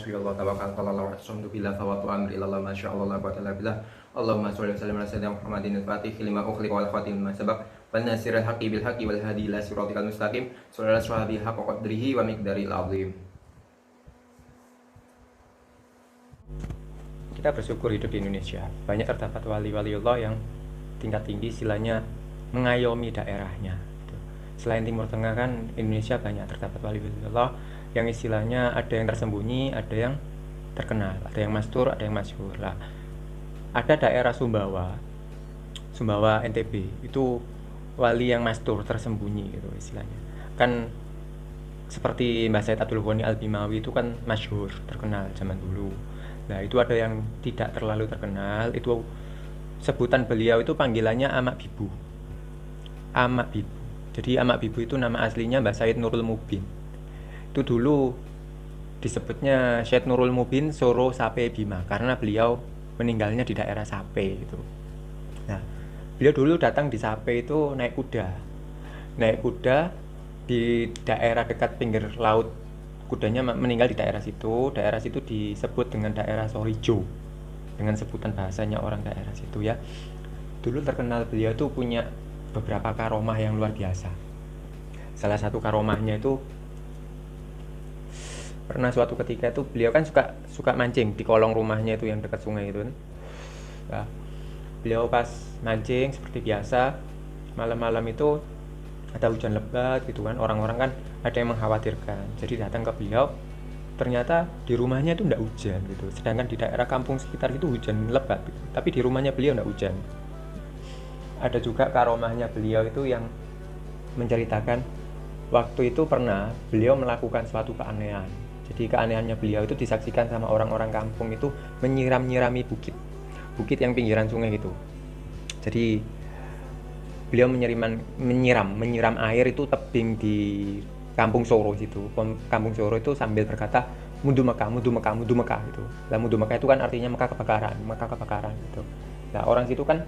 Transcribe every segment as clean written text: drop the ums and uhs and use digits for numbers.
hasbiyallahu tawakkaltu 'alallah wa a'udzu billahi tawakkaltu amri ilallah masyaallah la quwwata illa billah. Allahumma sholli wa sallim ala sayyidina Muhammadin al-fatih lima ukhliqa wal khatim lima sabaq wan nasiril haqqi bil haqqi wal hadi ila siratikal mustaqim sallallahu alaihi haqqa qadrihi wa miqdaril azim. Kita bersyukur hidup di Indonesia. Banyak terdapat wali-waliullah yang tingkat tinggi istilahnya mengayomi daerahnya. Selain Timur Tengah kan Indonesia banyak terdapat wali-waliullah yang istilahnya ada yang tersembunyi, ada yang terkenal, ada yang mastur, ada yang masyhur lah. Ada daerah Sumbawa NTB itu wali yang mastur tersembunyi gitu istilahnya. Kan seperti Mbah Said Abdul Ghani Al-Bimawi itu kan masyhur, terkenal zaman dulu. Nah, itu ada yang tidak terlalu terkenal, itu sebutan beliau itu panggilannya Amak Bibu. Amak Bibu. Jadi Amak Bibu itu nama aslinya Mbah Said Nurul Mubin. Itu dulu disebutnya Syed Nurul Mubin Soro Sape Bima karena beliau meninggalnya di daerah Sape gitu. Nah, beliau dulu datang di Sape itu naik kuda di daerah dekat pinggir laut. Kudanya meninggal di daerah situ disebut dengan daerah Sorijo dengan sebutan bahasanya orang daerah situ ya. Dulu terkenal beliau tuh punya beberapa karomah yang luar biasa. Salah satu karomahnya itu pernah suatu ketika itu beliau kan suka mancing di kolong rumahnya itu yang dekat sungai itu. Nah, beliau pas mancing seperti biasa, malam-malam itu ada hujan lebat gitu kan, orang-orang kan ada yang mengkhawatirkan. Jadi datang ke beliau, ternyata di rumahnya itu enggak hujan gitu. Sedangkan di daerah kampung sekitar itu hujan lebat gitu. Tapi di rumahnya beliau enggak hujan. Ada juga karomahnya beliau itu yang menceritakan waktu itu pernah beliau melakukan suatu keanehan. Jadi keanehannya beliau itu disaksikan sama orang-orang kampung itu menyiram-nyirami bukit yang pinggiran sungai gitu. Jadi beliau menyiram air itu tebing di Kampung Soro situ. Kampung Soro itu sambil berkata Mudu Mekah gitu. Lah Mudu Mekah itu kan artinya Mekah kebakaran gitu. Nah, orang situ kan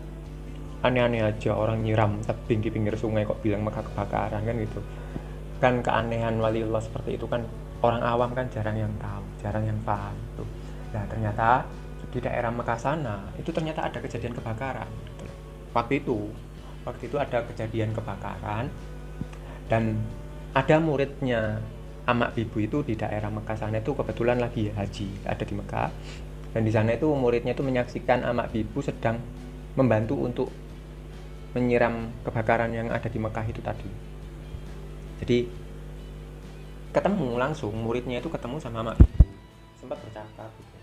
aneh-aneh aja, orang nyiram tebing di pinggir sungai kok bilang Mekah kebakaran kan gitu. Kan keanehan waliullah seperti itu kan orang awam kan jarang yang tahu, jarang yang paham gitu. Nah, ternyata di daerah Mekah sana itu ternyata ada kejadian kebakaran gitu. Waktu itu ada kejadian kebakaran dan ada muridnya Amak Bibu itu di daerah Mekah sana itu kebetulan lagi haji, ada di Mekah. Dan di sana itu muridnya itu menyaksikan Amak Bibu sedang membantu untuk menyiram kebakaran yang ada di Mekah itu tadi. Jadi ketemu langsung, muridnya itu ketemu sama Amak Bibu, sempat bercakap gitu.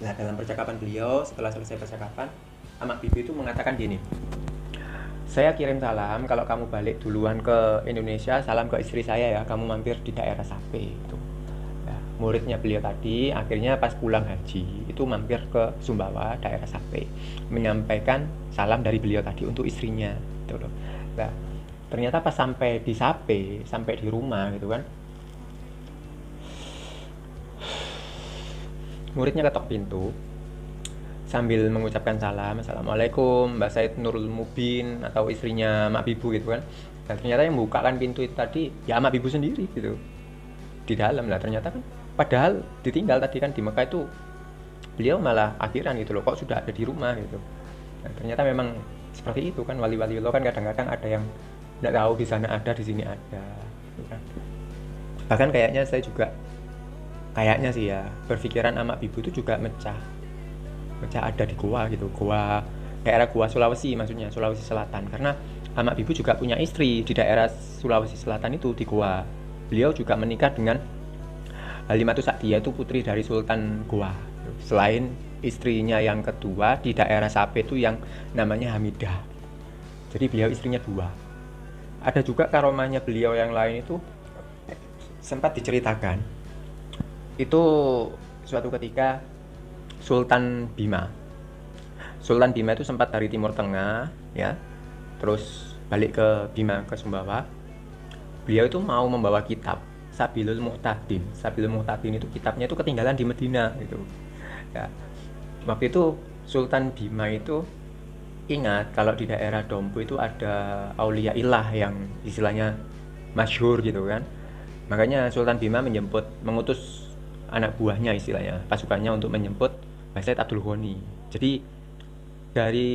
Nah, dalam percakapan beliau, setelah selesai percakapan, Amak Bibu itu mengatakan gini, saya kirim salam, kalau kamu balik duluan ke Indonesia, salam ke istri saya ya, kamu mampir di daerah Sape itu. Nah, muridnya beliau tadi akhirnya pas pulang haji itu mampir ke Sumbawa, daerah Sape, menyampaikan salam dari beliau tadi untuk istrinya gitu loh. Nah, ternyata pas sampai di Sape, sampai di rumah gitu kan, muridnya ketok pintu sambil mengucapkan salam, assalamualaikum Mbak Said Nurul Mubin atau istrinya Mak Bibu gitu kan. Dan ternyata yang membukakan pintu itu tadi ya Mak Bibu sendiri gitu di dalam lah. Ternyata kan padahal ditinggal tadi kan di Mekah itu beliau malah akhiran gitu loh, kok sudah ada di rumah gitu. Nah, ternyata memang seperti itu kan wali-wali Allah kan kadang-kadang ada yang nggak tahu di sana ada, di sini ada gitu kan. Bahkan kayaknya saya juga sih ya berpikiran Amak Bibu itu juga mecah ada di Goa gitu, daerah Goa Sulawesi, maksudnya Sulawesi Selatan, karena Amak Bibu juga punya istri di daerah Sulawesi Selatan itu di Goa. Beliau juga menikah dengan Halimatus Sa'diyah, itu putri dari Sultan Goa. Selain istrinya yang kedua di daerah Sape itu yang namanya Hamidah. Jadi beliau istrinya dua. Ada juga karomahnya beliau yang lain itu sempat diceritakan. Itu suatu ketika Sultan Bima itu sempat dari Timur Tengah ya, terus balik ke Bima, ke Sumbawa. Beliau itu mau membawa kitab Sabilul Mu'tadin itu kitabnya itu ketinggalan di Medina gitu ya. Waktu itu Sultan Bima itu ingat kalau di daerah Dompu itu ada aulia ilah yang istilahnya masyhur gitu kan. Makanya Sultan Bima mengutus anak buahnya istilahnya, pasukannya untuk menjemput Mbah Said Abdul Ghani. Jadi dari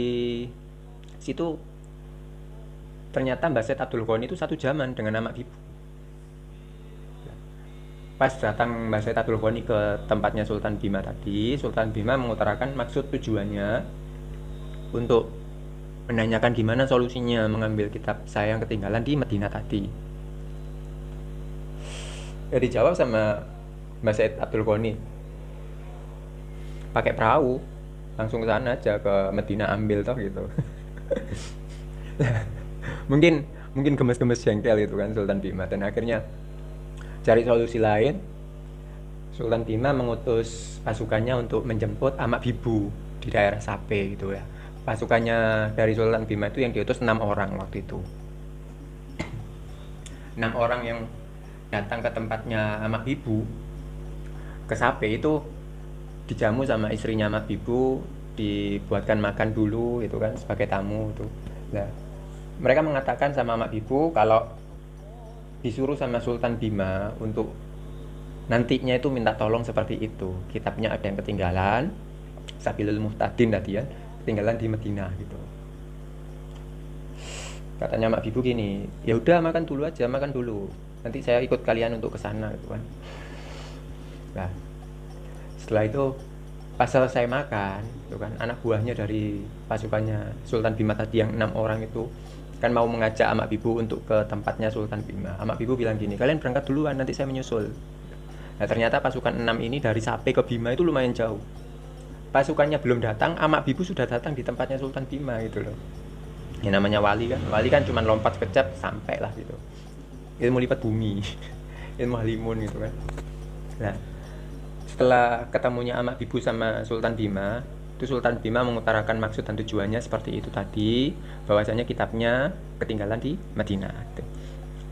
situ ternyata Mbah Said Abdul Ghani itu satu zaman dengan Amak Bibu. Pas datang Mbah Said Abdul Ghani ke tempatnya Sultan Bima tadi, Sultan Bima mengutarakan maksud tujuannya untuk menanyakan gimana solusinya mengambil kitab saya yang ketinggalan di Medina tadi. Ya dijawab sama Mbah Said Abdul Ghani, pakai perahu langsung ke sana aja ke Medina ambil toh gitu. mungkin gemes-gemes jengkel itu kan Sultan Bima, dan akhirnya cari solusi lain. Sultan Bima mengutus pasukannya untuk menjemput Amak Bibu di daerah Sape gitu ya. Pasukannya dari Sultan Bima itu yang diutus 6 orang waktu itu. 6 orang yang datang ke tempatnya Amak Bibu ke Sape itu dijamu sama istrinya Amak Bibu, dibuatkan makan dulu itu kan sebagai tamu itu. Nah, mereka mengatakan sama Amak Bibu kalau disuruh sama Sultan Bima untuk nantinya itu minta tolong seperti itu. Kitabnya ada yang ketinggalan, Sabilul Muhtadin tadi ya, ketinggalan di Medina gitu. Katanya Amak Bibu gini, ya udah makan dulu aja, makan dulu. Nanti saya ikut kalian untuk ke sana gitu kan. Nah, setelah itu pas selesai makan, itu kan anak buahnya dari pasukannya Sultan Bima tadi yang 6 orang itu kan mau mengajak Amak Bibu untuk ke tempatnya Sultan Bima. Amak Bibu bilang gini, kalian berangkat duluan, nanti saya menyusul. Nah ternyata pasukan 6 ini dari Sape ke Bima itu lumayan jauh. Pasukannya belum datang, Amak Bibu sudah datang di tempatnya Sultan Bima gitu loh. Yang namanya wali kan cuma lompat sekejap sampai lah gitu. Ilmu lipat bumi, ilmu halimun gitu kan. Nah setelah ketemunya Amak Bibu sama Sultan Bima, itu Sultan Bima mengutarakan maksud dan tujuannya seperti itu tadi, bahwasanya kitabnya ketinggalan di Madinah.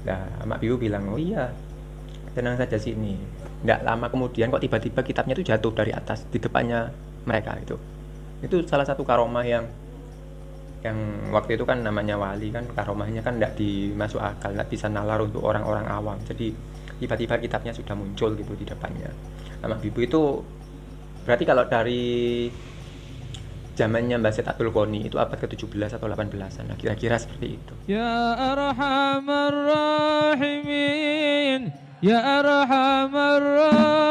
Nah Amak Bibu bilang, oh iya tenang saja sini. Nggak lama kemudian kok tiba-tiba kitabnya itu jatuh dari atas di depannya mereka itu. Itu salah satu karomah yang waktu itu kan namanya wali kan, karomahnya kan nggak dimasuk akal, nggak bisa nalar untuk orang-orang awam. Jadi tiba-tiba kitabnya sudah muncul gitu di depannya. Amak Bibu itu berarti kalau dari zamannya Mbah Said Abdul Ghani itu abad ke-17 atau 18-an, nah, kira-kira seperti itu. Ya Arhamar Rahimin, Ya Arhamar Rahimin.